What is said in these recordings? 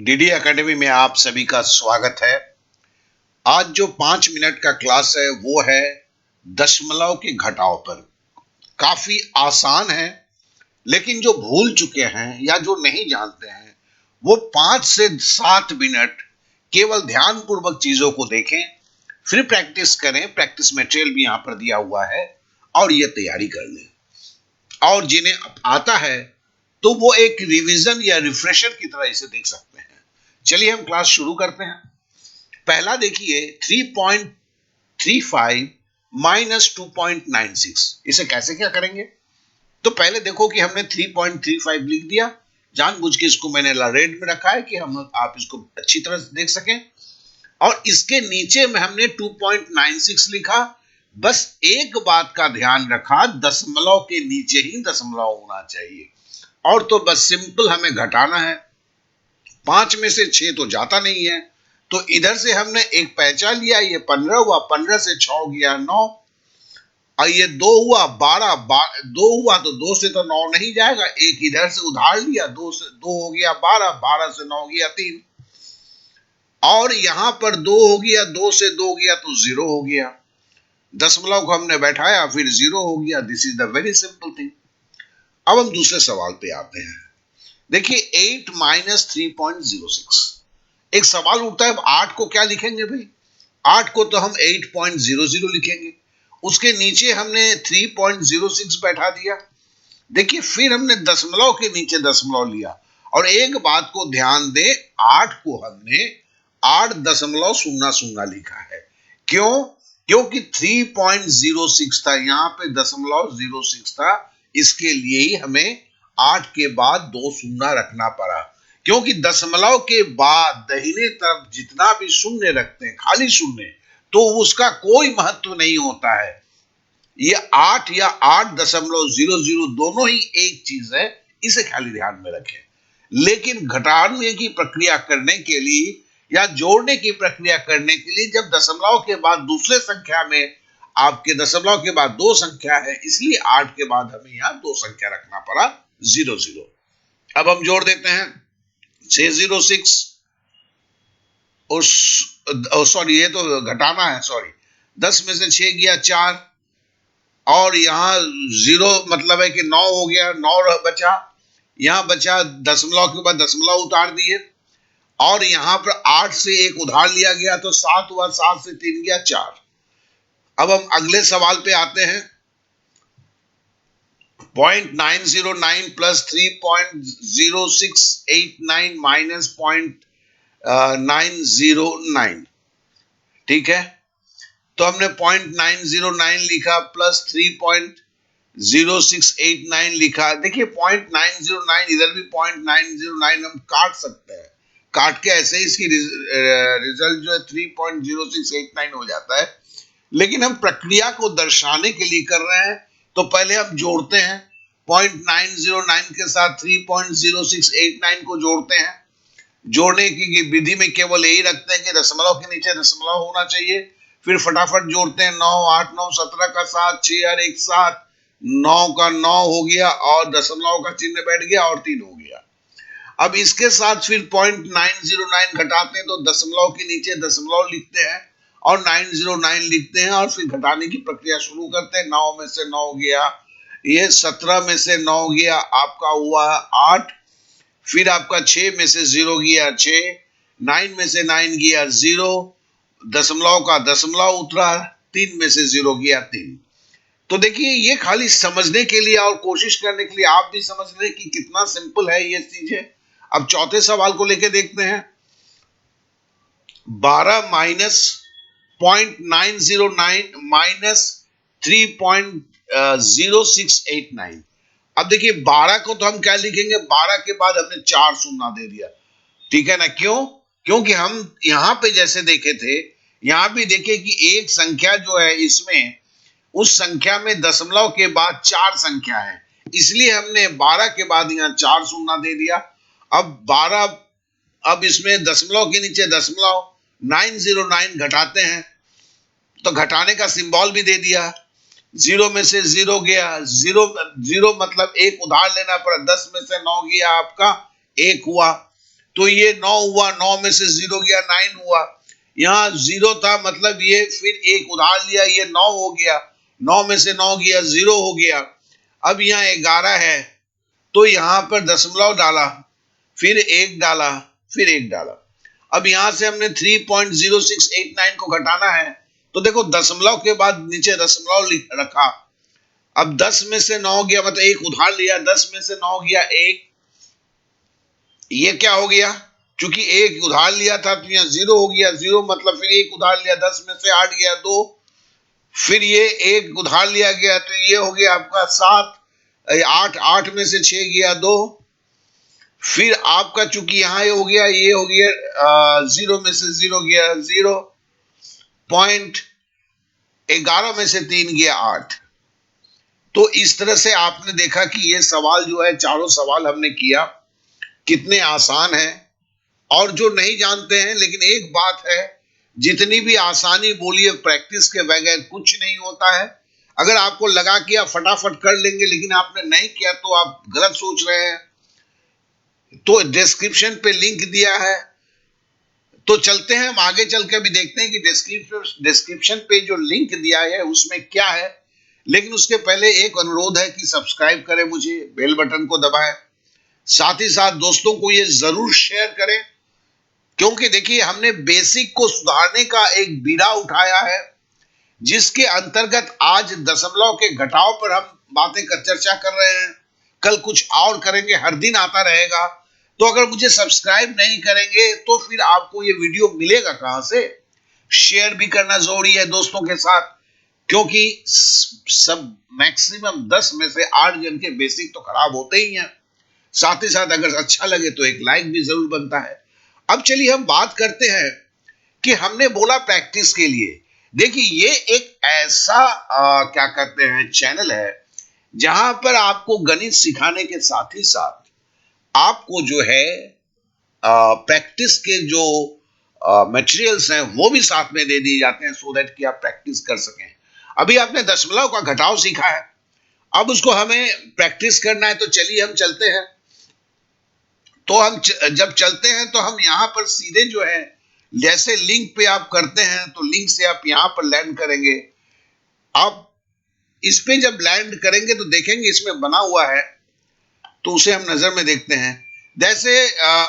DD academy में आप सभी का स्वागत है। आज जो 5 मिनट का क्लास है वो है दशमलव के घटाव पर। काफी आसान है, लेकिन जो भूल चुके हैं या जो नहीं जानते हैं वो 5 से 7 मिनट केवल ध्यानपूर्वक चीजों को देखें, फिर प्रैक्टिस करें। प्रैक्टिस मटेरियल भी यहां पर दिया हुआ है और ये तैयारी कर लें। और जिन्हें आता है तो वो एक रिवीजन या रिफ्रेशर की तरह इसे देख सकते हैं। चलिए हम क्लास शुरू करते हैं। पहला देखिए 3.35 माइनस 2.96, इसे कैसे क्या करेंगे। तो पहले देखो कि हमने 3.35 लिख दिया, जानबूझ के इसको मैंने रेड में रखा है कि आप इसको अच्छी तरह से देख सकें। और इसके नीचे में हमने 2.96 लिखा। बस एक बात का ध्यान रखा, दशमलव के नीचे ही दशमलव होना चाहिए। और तो बस सिंपल हमें घटाना है। 5 में से 6 तो जाता नहीं है, तो इधर से हमने एक पहचान लिया, ये 15 हुआ, 15 से 6 गया 9, और ये 2 हुआ 12, 2 हुआ तो 2 से तो 9 नहीं जाएगा, एक इधर से उधार लिया, 2 से 2 हो गया 12, 12 से 9 गया 3, और यहां पर 2 हो गया, 2 से 2 गया तो 0 हो गया। दशमलव को हमने बैठाया, फिर 0 हो गया। This is the very simple thing. अब हम दूसरे सवाल पे आते हैं। देखिए 8 माइनस 3.06। एक सवाल उठता है, अब 8 को क्या लिखेंगे भाई। 8 को तो हम 8.00 लिखेंगे, उसके नीचे हमने 3.06 बैठा दिया। देखिए फिर हमने दशमलव के नीचे दशमलव लिया, और एक बात को ध्यान दे, 8 को हमने 8.00 लिखा है। क्यों? क्योंकि 3.06 था, यहां पे 0.06 था, इसके लिए ही हमें 8 के बाद 2 शून्य रखना पड़ा। क्योंकि दशमलव के बाद दाहिने तरफ जितना भी शून्य रखते हैं, खाली शून्य, तो उसका कोई महत्व नहीं होता है। ये 8 या 8.00 दोनों ही एक चीज है, इसे खाली ध्यान में रखें। लेकिन घटाने की प्रक्रिया करने के लिए या जोड़ने की प्रक्रिया करने के लिए, जब दशमलव के बाद दूसरे संख्या में आपके दशमलव के बाद 2 संख्या है, इसलिए 8 के बाद हमें यहां 2 संख्या रखना पड़ा, 00। अब हम जोड़ देते हैं 606, सॉरी ये तो घटाना है, सॉरी। 10 में से 6 गया 4, और यहां 0 मतलब है कि 9 हो गया, 9 बचा। यहां बचा दशमलव के बाद दशमलव उतार दिए, और यहां पर 8 से एक उधार लिया गया तो 7 हुआ, 7 से 3 गया 4। अब हम अगले सवाल पे आते हैं। 0.909 प्लस 3.0689 माइनस 0.909, ठीक है। तो हमने 0.909 लिखा प्लस 3.0689 लिखा। देखिए 0.909, इधर भी 0.909 हम काट सकते हैं, काट के ऐसे ही इसकी रिजल्ट जो है 3.0689 हो जाता है। लेकिन हम प्रक्रिया को दर्शाने के लिए कर रहे हैं, तो पहले हम जोड़ते हैं। 0.909 के साथ 3.0689 को जोड़ते हैं। जोड़ने की विधि में केवल यही रखते हैं कि दशमलव के नीचे दशमलव होना चाहिए। फिर फटाफट जोड़ते हैं, 9 8 9 17 का 7, 6 और 1 7, 9 का 9 हो गया, और दशमलव का चिन्ह बैठ गया, और 3 हो गया। अब इसके साथ फिर 0.909 घटाते हैं, तो दशमलव के नीचे दशमलव लिखते हैं और 909 लिखते हैं, और फिर घटाने की प्रक्रिया शुरू करते हैं। 9 में से 9 गया, ये 17 में से 9 गया, आपका हुआ 8। फिर आपका 6 में से 0 गया 6, 9 में से 9 गया 0, दशमलव का दशमलव उतरा, 3 में से 0 गया 3। तो देखिए ये खाली समझने के लिए और कोशिश करने के लिए, आप भी समझ लें कि कितना सिंपल है ये चीजें। अब चौथे सवाल को लेकर देखते हैं। 12 माइनस 0.909 माइनस 3.0689। अब देखिए 12 को तो हम क्या लिखेंगे, 12 के बाद हमने 4 शून्य दे दिया, ठीक है ना। क्यों? क्योंकि हम यहां पे जैसे देखे थे, यहां भी देखे कि एक संख्या जो है इसमें, उस संख्या में दशमलव के बाद 4 संख्या है, इसलिए हमने 12 के बाद यहां 4 शून्य दे दिया। अब 12, अब इसमें दशमलव के नीचे दशमलव, 909 घटाते हैं, तो घटाने का सिंबल भी दे दिया। 0 में से 0 गया, 0 मतलब एक उधार लेना पड़ा, 10 में से 9 गया, आपका 1 हुआ। तो ये 9 हुआ, 9 में से 0 गया, 9 हुआ। यहाँ 0 था, मतलब ये फिर एक उधार लिया, ये 9 हो गया, 9 में से 9 गया, 0 हो गया। अब यहाँ 11 है, तो यहाँ पर दशमलव डाला, फिर 1 डाला, फिर 1 डाला। अब यहां से हमने 3.0689 को घटाना है, तो देखो दशमलव के बाद नीचे दशमलव रखा। अब 10 में से 9 गया, मतलब एक उधार लिया, 10 में से 9 गया 1, ये क्या हो गया, क्योंकि एक उधार लिया था तो यहाँ 0 हो गया, 0 मतलब फिर एक उधार लिया, 10 में से 8 गया 2, फिर ये एक उधार लिया गया तो ये हो गया आपका 7, 8, 8 में से 6 गया 2, फिर आपका चूंकि यहाँ ये हो गया 0 में से 0 गया 0, 0.11 में से 3 गया 8। तो इस तरह से आपने देखा कि ये सवाल जो है, चारों सवाल हमने किया, कितने आसान है। और जो नहीं जानते हैं, लेकिन एक बात है, जितनी भी आसानी बोलिए, प्रैक्टिस के बगैर कुछ नहीं होता है। अगर आपको लगा कि आप फटाफट कर लेंगे, लेकिन आपने नहीं किया, तो आप गलत सोच रहे हैं। तो डिस्क्रिप्शन पे लिंक दिया है, तो चलते हैं हम आगे, चल के भी देखते हैं कि डिस्क्रिप्शन पे जो लिंक दिया है उसमें क्या है। लेकिन उसके पहले एक अनुरोध है कि सब्सक्राइब करें, मुझे बेल बटन को दबाएं, साथ ही साथ दोस्तों को ये जरूर शेयर करें, क्योंकि देखिए हमने बेसिक को सुधारने का एक बीड़ा उठाया है, जिसके अंतर्गत आज दशमलव के घटाव पर हम बातें कर चर्चा कर रहे हैं। कल कुछ और करेंगे, हर दिन आता रहेगा। तो अगर मुझे सब्सक्राइब नहीं करेंगे तो फिर आपको ये वीडियो मिलेगा कहां से। शेयर भी करना जरूरी है दोस्तों के साथ, क्योंकि सब मैक्सिमम 10 में से 8 जन के बेसिक तो खराब होते ही हैं। साथ ही साथ अगर अच्छा लगे तो एक लाइक भी जरूर बनता है। अब चलिए हम बात करते हैं कि हमने बोला प्रैक्टिस के लिए। देखिए ये एक ऐसा क्या कहते हैं चैनल है, जहां पर आपको गणित सिखाने के साथ ही साथ आपको जो है प्रैक्टिस के जो मटेरियल्स हैं वो भी साथ में दे दिए जाते हैं, सो दैट कि आप प्रैक्टिस कर सकें। अभी आपने दशमलव का घटाव सीखा है, अब उसको हमें प्रैक्टिस करना है, तो चलिए हम चलते हैं। तो हम जब चलते हैं तो हम यहाँ पर सीधे जो है, जैसे लिंक पे आप करते हैं तो लिंक से आप यहाँ पर लैंड करेंगे। आप इस पे जब लैंड करेंगे तो देखेंगे इसमें बना हुआ है, तो उसे हम नजर में देखते हैं। जैसे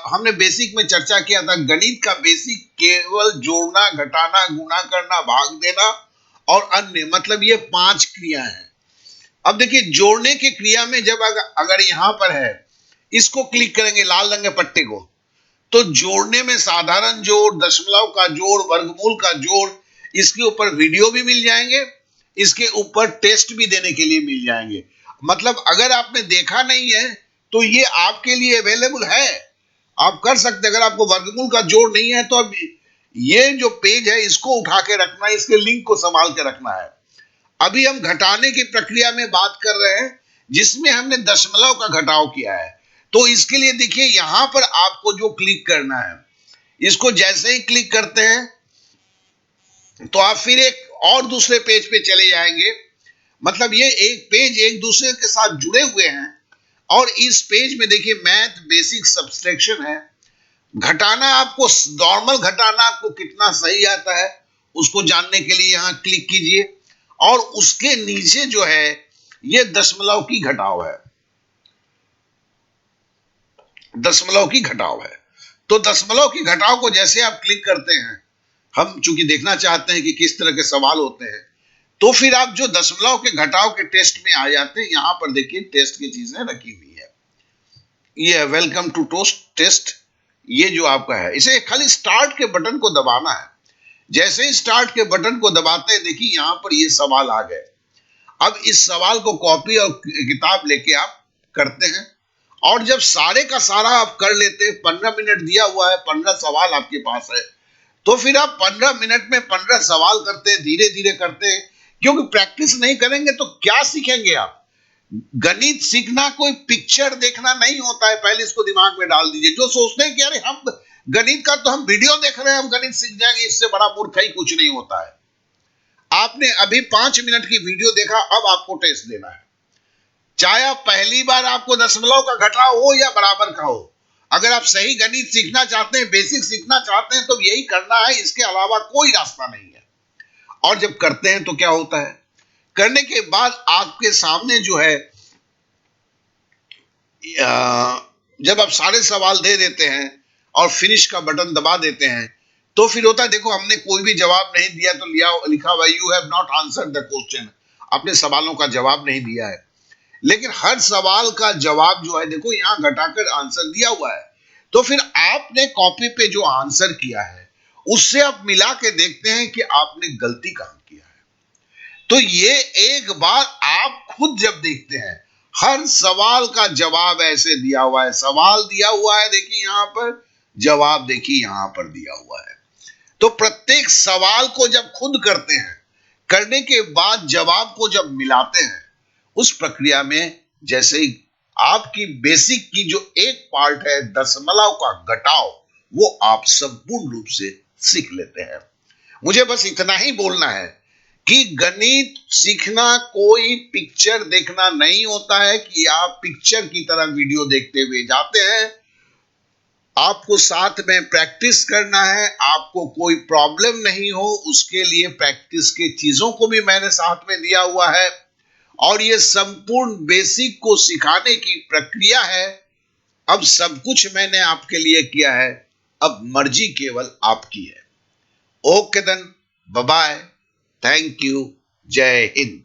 हमने बेसिक में चर्चा किया था, गणित का बेसिक केवल जोड़ना, घटाना, गुणा करना, भाग देना और अन्य, मतलब ये 5 क्रिया है। अब देखिए जोड़ने की क्रिया में जब अगर यहां पर है, इसको क्लिक करेंगे लाल रंग के पट्टे को, तो जोड़ने में साधारण जोड़, दशमलव का जोड़, वर्गमूल का जोड़, इसके ऊपर वीडियो भी मिल जाएंगे, इसके ऊपर टेस्ट भी देने के लिए मिल जाएंगे। मतलब अगर आपने देखा नहीं है तो ये आपके लिए अवेलेबल है, आप कर सकते। अगर आपको वर्गमूल का जोड़ नहीं है तो अब ये जो पेज है इसको उठा के रखना है, इसके लिंक को संभाल के रखना है। अभी हम घटाने की प्रक्रिया में बात कर रहे हैं, जिसमें हमने दशमलव का घटाव किया है। तो इसके लिए देखिए यहां पर आपको जो क्लिक करना है, इसको जैसे ही क्लिक करते हैं तो आप फिर एक और दूसरे पेज पे चले जाएंगे। मतलब ये एक पेज एक दूसरे के साथ जुड़े हुए हैं। और इस पेज में देखिए मैथ बेसिक सब्सट्रैक्शन है। घटाना आपको, नॉर्मल घटाना आपको कितना सही आता है उसको जानने के लिए यहां क्लिक कीजिए, और उसके नीचे जो है ये दशमलव की घटाव है, दशमलव की घटाव है। तो दशमलव की घटाव को जैसे आप क्लिक करते हैं, हम चूंकि देखना चाहते हैं कि किस तरह के सवाल होते हैं, तो फिर आप जो दशमलव के घटाव के टेस्ट में आ जाते हैं। यहां पर देखिए टेस्ट की चीजें रखी हुई है, ये है वेलकम टू टेस्ट। ये जो आपका है, इसे खाली स्टार्ट के बटन को दबाना है। जैसे ही स्टार्ट के बटन को दबाते हैं, देखिए यहां पर ये सवाल आ गए। अब इस सवाल को कॉपी और किताब लेके आप करते हैं, और जब सारे का सारा आप कर लेते हैं, 15 मिनट दिया हुआ है, 15 सवाल आपके पास है, तो फिर आप 15 मिनट में 15 सवाल करते हैं, धीरे धीरे करते हैं। क्योंकि प्रैक्टिस नहीं करेंगे तो क्या सीखेंगे आप। गणित सीखना कोई पिक्चर देखना नहीं होता है, पहले इसको दिमाग में डाल दीजिए। जो सोचते हैं कि अरे हम गणित का तो हम वीडियो देख रहे हैं, हम गणित सीख जाएंगे, इससे बड़ा मूर्ख ही कुछ नहीं होता है। आपने अभी 5 मिनट की वीडियो देखा, अब आपको टेस्ट देना है। चाहे आप पहली बार आपको दशमलव का घटाव हो या बराबर का हो, अगर आप सही गणित सीखना चाहते हैं, बेसिक सीखना चाहते हैं, तो यही करना है, इसके अलावा कोई रास्ता नहीं है। और जब करते हैं तो क्या होता है, करने के बाद आपके सामने जो है जब आप सारे सवाल दे देते हैं और फिनिश का बटन दबा देते हैं, तो फिर होता है, देखो हमने कोई भी जवाब नहीं दिया तो लिखा हुआ you have not answered the question, अपने सवालों का जवाब नहीं दिया है। लेकिन हर सवाल का जवाब जो है देखो यहाँ घटाकर आंसर दिया हुआ है। तो फिर आपने कॉपी पे जो आंसर किया है उससे आप मिला के देखते हैं कि आपने गलती कहां किया है। तो ये एक बार आप खुद जब देखते हैं, हर सवाल का जवाब ऐसे दिया हुआ है, सवाल दिया हुआ है देखिए यहां पर, जवाब देखिए यहां पर दिया हुआ है। तो प्रत्येक सवाल को जब खुद करते हैं, करने के बाद जवाब को जब मिलाते हैं, उस प्रक्रिया में जैसे ही आपकी बेसिक की जो एक पार्ट है दशमलव का घटाव, वो आप संपूर्ण रूप से सीख लेते हैं। मुझे बस इतना ही बोलना है कि गणित सीखना कोई पिक्चर देखना नहीं होता है कि आप पिक्चर की तरह वीडियो देखते हुए जाते हैं। आपको साथ में प्रैक्टिस करना है, आपको कोई प्रॉब्लम नहीं हो उसके लिए प्रैक्टिस के चीजों को भी मैंने साथ में दिया हुआ है। और ये संपूर्ण बेसिक को सिखाने की प्रक्रिया है। अब सब कुछ मैंने आपके लिए किया है, अब मर्जी केवल आपकी है। Okay then, bye bye, thank you, जय हिंद।